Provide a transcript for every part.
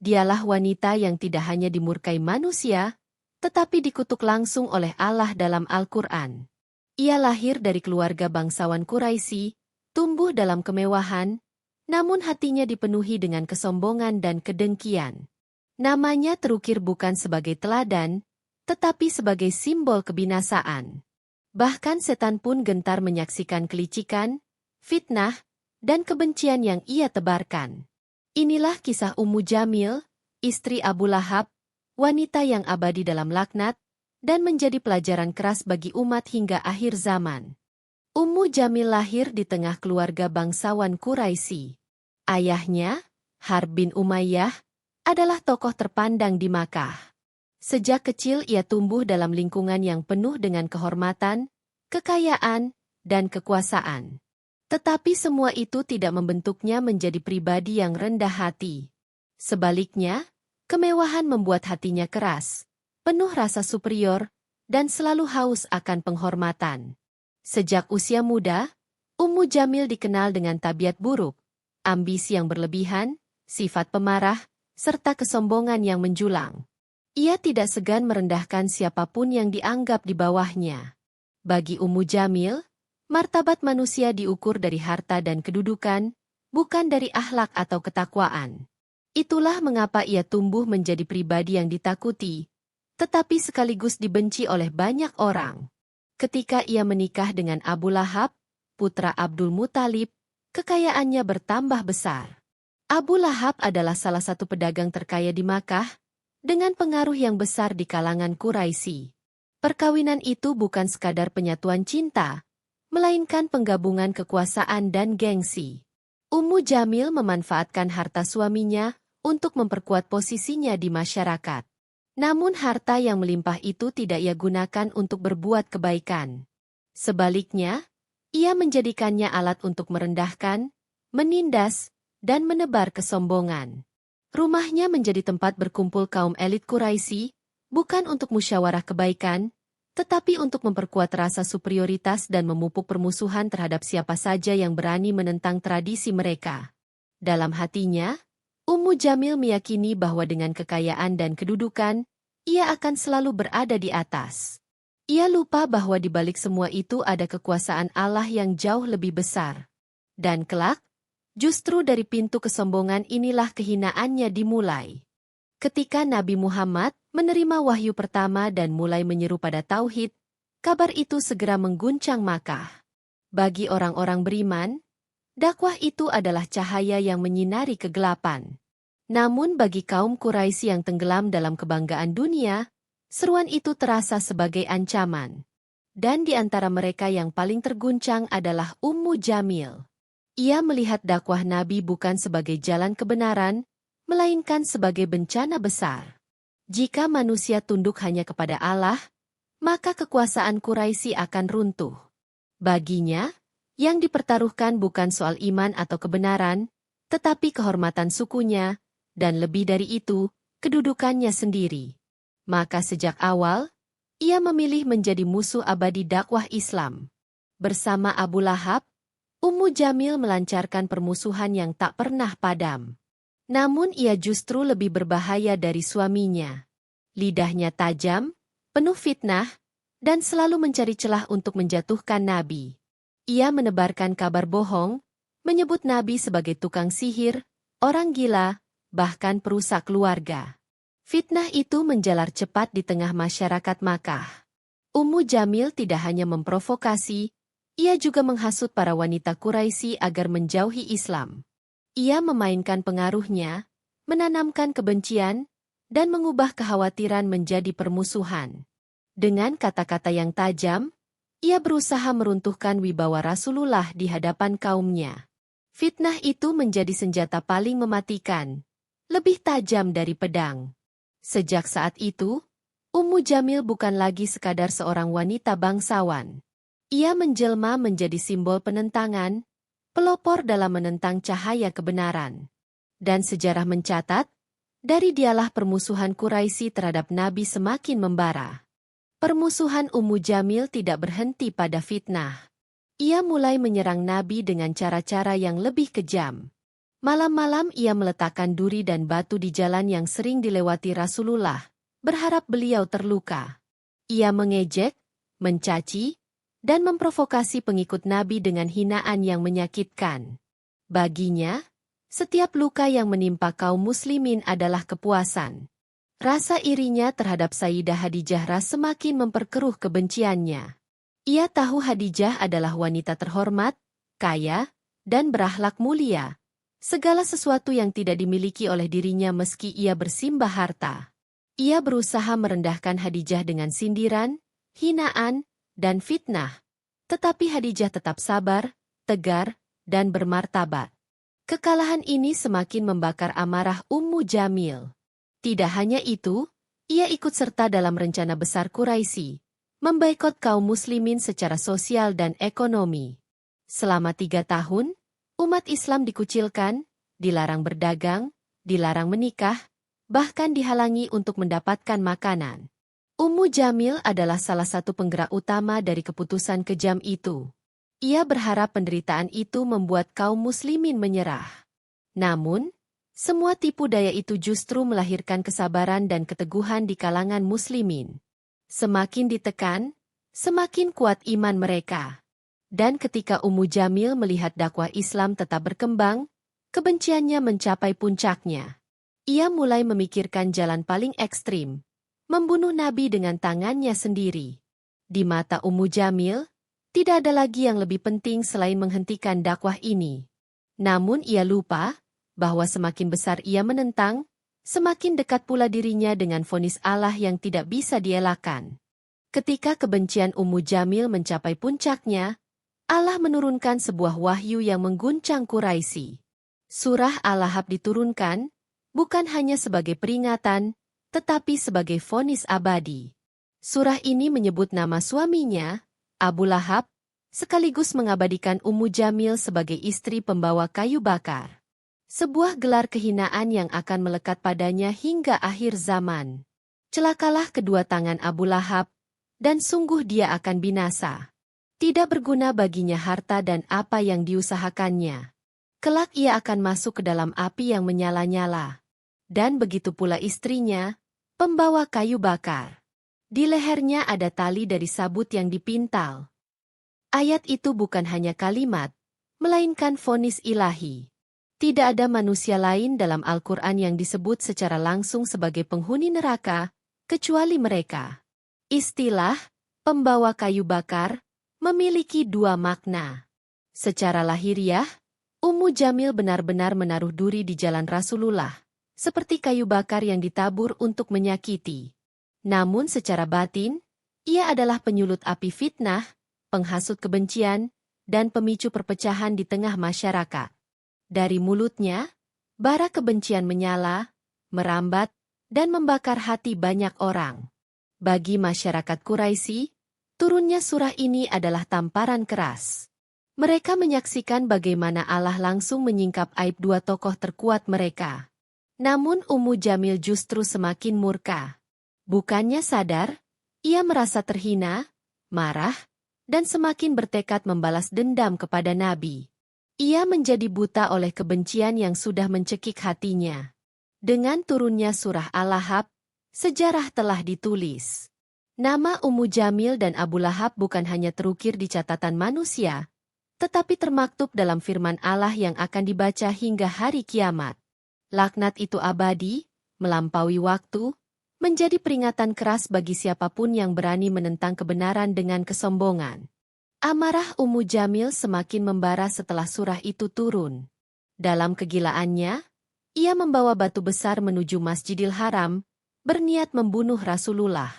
Dialah wanita yang tidak hanya dimurkai manusia, tetapi dikutuk langsung oleh Allah dalam Al-Quran. Ia lahir dari keluarga bangsawan Quraisy, tumbuh dalam kemewahan, namun hatinya dipenuhi dengan kesombongan dan kedengkian. Namanya terukir bukan sebagai teladan, tetapi sebagai simbol kebinasaan. Bahkan setan pun gentar menyaksikan kelicikan, fitnah, dan kebencian yang ia tebarkan. Inilah kisah Ummu Jamil, istri Abu Lahab, wanita yang abadi dalam laknat, dan menjadi pelajaran keras bagi umat hingga akhir zaman. Ummu Jamil lahir di tengah keluarga bangsawan Quraisy. Ayahnya, Harb bin Umayyah, adalah tokoh terpandang di Makkah. Sejak kecil ia tumbuh dalam lingkungan yang penuh dengan kehormatan, kekayaan, dan kekuasaan. Tetapi semua itu tidak membentuknya menjadi pribadi yang rendah hati. Sebaliknya, kemewahan membuat hatinya keras, penuh rasa superior, dan selalu haus akan penghormatan. Sejak usia muda, Ummu Jamil dikenal dengan tabiat buruk, ambisi yang berlebihan, sifat pemarah, serta kesombongan yang menjulang. Ia tidak segan merendahkan siapapun yang dianggap di bawahnya. Bagi Ummu Jamil, martabat manusia diukur dari harta dan kedudukan, bukan dari akhlak atau ketakwaan. Itulah mengapa ia tumbuh menjadi pribadi yang ditakuti, tetapi sekaligus dibenci oleh banyak orang. Ketika ia menikah dengan Abu Lahab, putra Abdul Muthalib, kekayaannya bertambah besar. Abu Lahab adalah salah satu pedagang terkaya di Makkah, dengan pengaruh yang besar di kalangan Quraisy. Perkawinan itu bukan sekadar penyatuan cinta, melainkan penggabungan kekuasaan dan gengsi. Ummu Jamil memanfaatkan harta suaminya untuk memperkuat posisinya di masyarakat. Namun harta yang melimpah itu tidak ia gunakan untuk berbuat kebaikan. Sebaliknya, ia menjadikannya alat untuk merendahkan, menindas, dan menebar kesombongan. Rumahnya menjadi tempat berkumpul kaum elit Quraisy, bukan untuk musyawarah kebaikan, tetapi untuk memperkuat rasa superioritas dan memupuk permusuhan terhadap siapa saja yang berani menentang tradisi mereka. Dalam hatinya, Ummu Jamil meyakini bahwa dengan kekayaan dan kedudukan, ia akan selalu berada di atas. Ia lupa bahwa di balik semua itu ada kekuasaan Allah yang jauh lebih besar. Dan kelak, justru dari pintu kesombongan inilah kehinaannya dimulai. Ketika Nabi Muhammad menerima wahyu pertama dan mulai menyeru pada tauhid, kabar itu segera mengguncang Makkah. Bagi orang-orang beriman, dakwah itu adalah cahaya yang menyinari kegelapan. Namun bagi kaum Quraisy yang tenggelam dalam kebanggaan dunia, seruan itu terasa sebagai ancaman. Dan di antara mereka yang paling terguncang adalah Ummu Jamil. Ia melihat dakwah Nabi bukan sebagai jalan kebenaran, melainkan sebagai bencana besar. Jika manusia tunduk hanya kepada Allah, maka kekuasaan Quraisy akan runtuh. Baginya, yang dipertaruhkan bukan soal iman atau kebenaran, tetapi kehormatan sukunya, dan lebih dari itu, kedudukannya sendiri. Maka sejak awal, ia memilih menjadi musuh abadi dakwah Islam. Bersama Abu Lahab, Ummu Jamil melancarkan permusuhan yang tak pernah padam. Namun ia justru lebih berbahaya dari suaminya. Lidahnya tajam, penuh fitnah, dan selalu mencari celah untuk menjatuhkan Nabi. Ia menebarkan kabar bohong, menyebut Nabi sebagai tukang sihir, orang gila, bahkan perusak keluarga. Fitnah itu menjalar cepat di tengah masyarakat Makkah. Ummu Jamil tidak hanya memprovokasi, ia juga menghasut para wanita Quraisy agar menjauhi Islam. Ia memainkan pengaruhnya, menanamkan kebencian, dan mengubah kekhawatiran menjadi permusuhan. Dengan kata-kata yang tajam, ia berusaha meruntuhkan wibawa Rasulullah di hadapan kaumnya. Fitnah itu menjadi senjata paling mematikan, lebih tajam dari pedang. Sejak saat itu, Ummu Jamil bukan lagi sekadar seorang wanita bangsawan. Ia menjelma menjadi simbol penentangan, pelopor dalam menentang cahaya kebenaran. Dan sejarah mencatat, dari dialah permusuhan Quraisy terhadap Nabi semakin membara. Permusuhan Ummu Jamil tidak berhenti pada fitnah. Ia mulai menyerang Nabi dengan cara-cara yang lebih kejam. Malam-malam ia meletakkan duri dan batu di jalan yang sering dilewati Rasulullah, berharap beliau terluka. Ia mengejek, mencaci, dan memprovokasi pengikut Nabi dengan hinaan yang menyakitkan. Baginya, setiap luka yang menimpa kaum muslimin adalah kepuasan. Rasa irinya terhadap Sayyidah Khadijah semakin memperkeruh kebenciannya. Ia tahu Khadijah adalah wanita terhormat, kaya, dan berakhlak mulia. Segala sesuatu yang tidak dimiliki oleh dirinya meski ia bersimbah harta. Ia berusaha merendahkan Khadijah dengan sindiran, hinaan, dan fitnah. Tetapi Khadijah tetap sabar, tegar, dan bermartabat. Kekalahan ini semakin membakar amarah Ummu Jamil. Tidak hanya itu, ia ikut serta dalam rencana besar Quraisy, memboikot kaum muslimin secara sosial dan ekonomi. Selama 3 tahun, umat Islam dikucilkan, dilarang berdagang, dilarang menikah, bahkan dihalangi untuk mendapatkan makanan. Ummu Jamil adalah salah satu penggerak utama dari keputusan kejam itu. Ia berharap penderitaan itu membuat kaum muslimin menyerah. Namun, semua tipu daya itu justru melahirkan kesabaran dan keteguhan di kalangan muslimin. Semakin ditekan, semakin kuat iman mereka. Dan ketika Ummu Jamil melihat dakwah Islam tetap berkembang, kebenciannya mencapai puncaknya. Ia mulai memikirkan jalan paling ekstrim, membunuh Nabi dengan tangannya sendiri. Di mata Ummu Jamil, tidak ada lagi yang lebih penting selain menghentikan dakwah ini. Namun ia lupa bahwa semakin besar ia menentang, semakin dekat pula dirinya dengan vonis Allah yang tidak bisa dielakkan. Ketika kebencian Ummu Jamil mencapai puncaknya, Allah menurunkan sebuah wahyu yang mengguncang Quraisy. Surah Al-Ahzab diturunkan, bukan hanya sebagai peringatan, tetapi sebagai vonis abadi. Surah ini menyebut nama suaminya, Abu Lahab, sekaligus mengabadikan Ummu Jamil sebagai istri pembawa kayu bakar. Sebuah gelar kehinaan yang akan melekat padanya hingga akhir zaman. Celakalah kedua tangan Abu Lahab, dan sungguh dia akan binasa. Tidak berguna baginya harta dan apa yang diusahakannya. Kelak ia akan masuk ke dalam api yang menyala-nyala. Dan begitu pula istrinya, pembawa kayu bakar. Di lehernya ada tali dari sabut yang dipintal. Ayat itu bukan hanya kalimat, melainkan vonis ilahi. Tidak ada manusia lain dalam Al-Quran yang disebut secara langsung sebagai penghuni neraka, kecuali mereka. Istilah, pembawa kayu bakar, memiliki 2 makna. Secara lahiriah, Ummu Jamil benar-benar menaruh duri di jalan Rasulullah, seperti kayu bakar yang ditabur untuk menyakiti. Namun secara batin, ia adalah penyulut api fitnah, penghasut kebencian, dan pemicu perpecahan di tengah masyarakat. Dari mulutnya, bara kebencian menyala, merambat, dan membakar hati banyak orang. Bagi masyarakat Quraisy, turunnya surah ini adalah tamparan keras. Mereka menyaksikan bagaimana Allah langsung menyingkap aib 2 tokoh terkuat mereka. Namun Ummu Jamil justru semakin murka. Bukannya sadar, ia merasa terhina, marah, dan semakin bertekad membalas dendam kepada Nabi. Ia menjadi buta oleh kebencian yang sudah mencekik hatinya. Dengan turunnya surah Al-Ahzab, sejarah telah ditulis. Nama Ummu Jamil dan Abu Lahab bukan hanya terukir di catatan manusia, tetapi termaktub dalam firman Allah yang akan dibaca hingga hari kiamat. Laknat itu abadi, melampaui waktu, menjadi peringatan keras bagi siapapun yang berani menentang kebenaran dengan kesombongan. Amarah Ummu Jamil semakin membara setelah surah itu turun. Dalam kegilaannya, ia membawa batu besar menuju Masjidil Haram, berniat membunuh Rasulullah.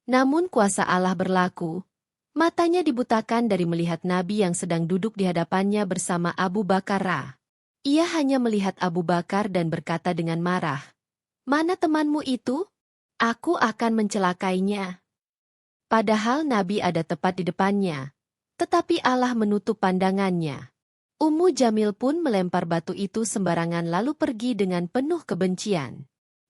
Namun kuasa Allah berlaku, matanya dibutakan dari melihat Nabi yang sedang duduk di hadapannya bersama Abu Bakar. Ia hanya melihat Abu Bakar dan berkata dengan marah, "Mana temanmu itu? Aku akan mencelakainya." Padahal Nabi ada tepat di depannya, tetapi Allah menutup pandangannya. Ummu Jamil pun melempar batu itu sembarangan lalu pergi dengan penuh kebencian.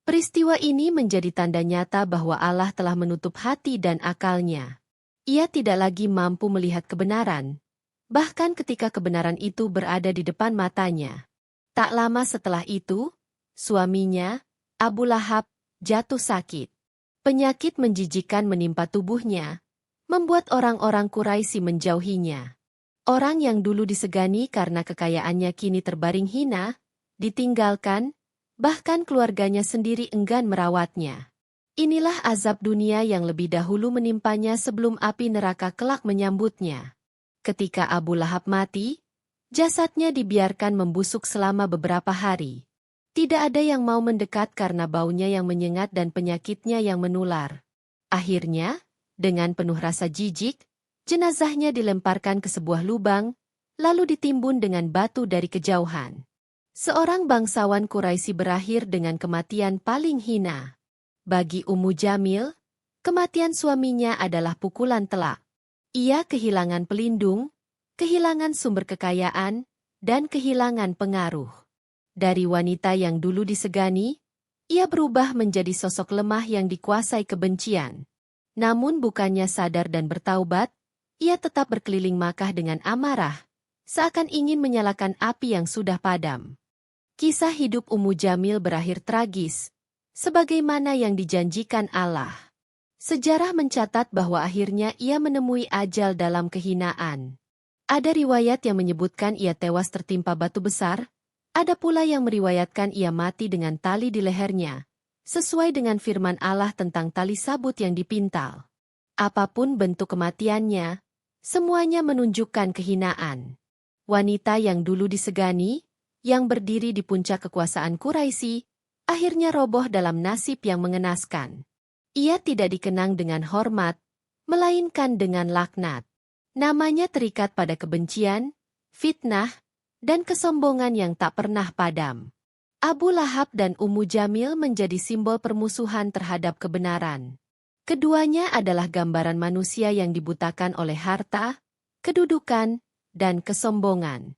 Peristiwa ini menjadi tanda nyata bahwa Allah telah menutup hati dan akalnya. Ia tidak lagi mampu melihat kebenaran, bahkan ketika kebenaran itu berada di depan matanya. Tak lama setelah itu, suaminya, Abu Lahab, jatuh sakit. Penyakit menjijikan menimpa tubuhnya, membuat orang-orang Quraisy menjauhinya. Orang yang dulu disegani karena kekayaannya kini terbaring hina, ditinggalkan, bahkan keluarganya sendiri enggan merawatnya. Inilah azab dunia yang lebih dahulu menimpanya sebelum api neraka kelak menyambutnya. Ketika Abu Lahab mati, jasadnya dibiarkan membusuk selama beberapa hari. Tidak ada yang mau mendekat karena baunya yang menyengat dan penyakitnya yang menular. Akhirnya, dengan penuh rasa jijik, jenazahnya dilemparkan ke sebuah lubang, lalu ditimbun dengan batu dari kejauhan. Seorang bangsawan Quraisy berakhir dengan kematian paling hina. Bagi Ummu Jamil, kematian suaminya adalah pukulan telak. Ia kehilangan pelindung, kehilangan sumber kekayaan, dan kehilangan pengaruh. Dari wanita yang dulu disegani, ia berubah menjadi sosok lemah yang dikuasai kebencian. Namun bukannya sadar dan bertaubat, ia tetap berkeliling Makkah dengan amarah, seakan ingin menyalakan api yang sudah padam. Kisah hidup Ummu Jamil berakhir tragis, sebagaimana yang dijanjikan Allah. Sejarah mencatat bahwa akhirnya ia menemui ajal dalam kehinaan. Ada riwayat yang menyebutkan ia tewas tertimpa batu besar, ada pula yang meriwayatkan ia mati dengan tali di lehernya, sesuai dengan firman Allah tentang tali sabut yang dipintal. Apapun bentuk kematiannya, semuanya menunjukkan kehinaan. Wanita yang dulu disegani, yang berdiri di puncak kekuasaan Quraisy, akhirnya roboh dalam nasib yang mengenaskan. Ia tidak dikenang dengan hormat, melainkan dengan laknat. Namanya terikat pada kebencian, fitnah, dan kesombongan yang tak pernah padam. Abu Lahab dan Ummu Jamil menjadi simbol permusuhan terhadap kebenaran. Keduanya adalah gambaran manusia yang dibutakan oleh harta, kedudukan, dan kesombongan.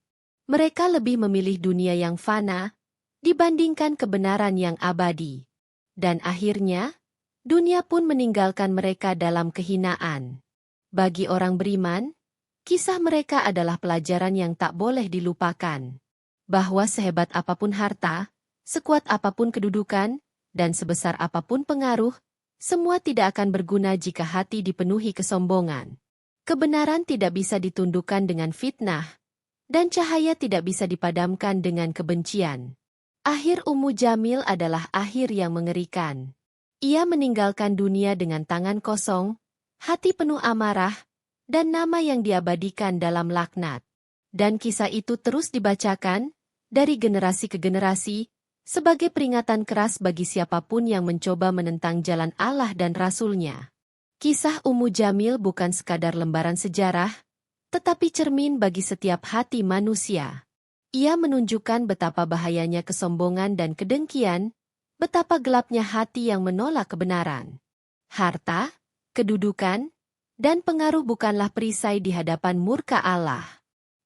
Mereka lebih memilih dunia yang fana, dibandingkan kebenaran yang abadi. Dan akhirnya, dunia pun meninggalkan mereka dalam kehinaan. Bagi orang beriman, kisah mereka adalah pelajaran yang tak boleh dilupakan. Bahwa sehebat apapun harta, sekuat apapun kedudukan, dan sebesar apapun pengaruh, semua tidak akan berguna jika hati dipenuhi kesombongan. Kebenaran tidak bisa ditundukkan dengan fitnah, dan cahaya tidak bisa dipadamkan dengan kebencian. Akhir Ummu Jamil adalah akhir yang mengerikan. Ia meninggalkan dunia dengan tangan kosong, hati penuh amarah, dan nama yang diabadikan dalam laknat. Dan kisah itu terus dibacakan, dari generasi ke generasi, sebagai peringatan keras bagi siapapun yang mencoba menentang jalan Allah dan Rasul-Nya. Kisah Ummu Jamil bukan sekadar lembaran sejarah, tetapi cermin bagi setiap hati manusia. Ia menunjukkan betapa bahayanya kesombongan dan kedengkian, betapa gelapnya hati yang menolak kebenaran. Harta, kedudukan, dan pengaruh bukanlah perisai di hadapan murka Allah.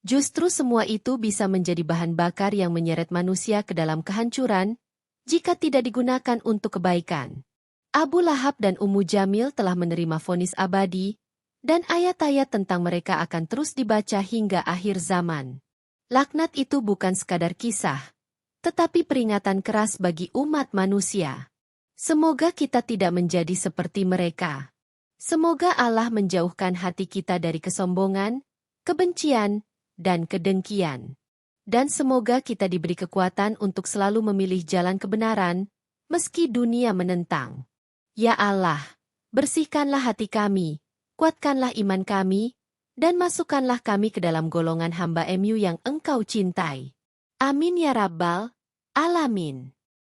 Justru semua itu bisa menjadi bahan bakar yang menyeret manusia ke dalam kehancuran, jika tidak digunakan untuk kebaikan. Abu Lahab dan Ummu Jamil telah menerima vonis abadi, dan ayat-ayat tentang mereka akan terus dibaca hingga akhir zaman. Laknat itu bukan sekadar kisah, tetapi peringatan keras bagi umat manusia. Semoga kita tidak menjadi seperti mereka. Semoga Allah menjauhkan hati kita dari kesombongan, kebencian, dan kedengkian. Dan semoga kita diberi kekuatan untuk selalu memilih jalan kebenaran, meski dunia menentang. Ya Allah, bersihkanlah hati kami, kuatkanlah iman kami, dan masukkanlah kami ke dalam golongan hamba-Mu yang Engkau cintai. Amin ya Rabbal Alamin.